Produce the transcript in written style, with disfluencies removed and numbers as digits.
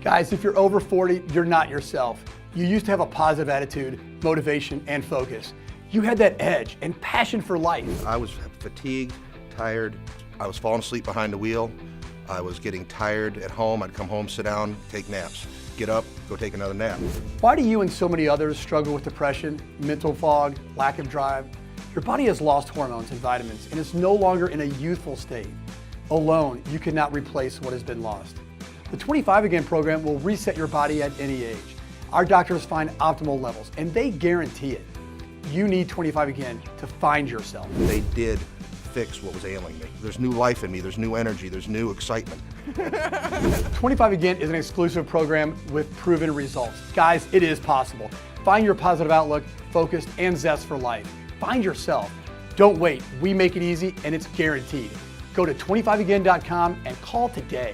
Guys, if you're over 40, you're not yourself. You used to have a positive attitude, motivation, and focus. You had that edge and passion for life. I was fatigued, tired. I was falling asleep behind the wheel. I was getting tired at home. I'd come home, sit down, take naps. Get up, go take another nap. Why do you and so many others struggle with depression, mental fog, lack of drive? Your body has lost hormones and vitamins and is no longer in a youthful state. Alone, you cannot replace what has been lost. The 25 Again program will reset your body at any age. Our doctors find optimal levels, and they guarantee it. You need 25 Again to find yourself. They did fix what was ailing me. There's new life in me, there's new energy, there's new excitement. 25 Again is an exclusive program with proven results. Guys, it is possible. Find your positive outlook, focus, and zest for life. Find yourself. Don't wait. We make it easy, and it's guaranteed. Go to 25again.com and call today.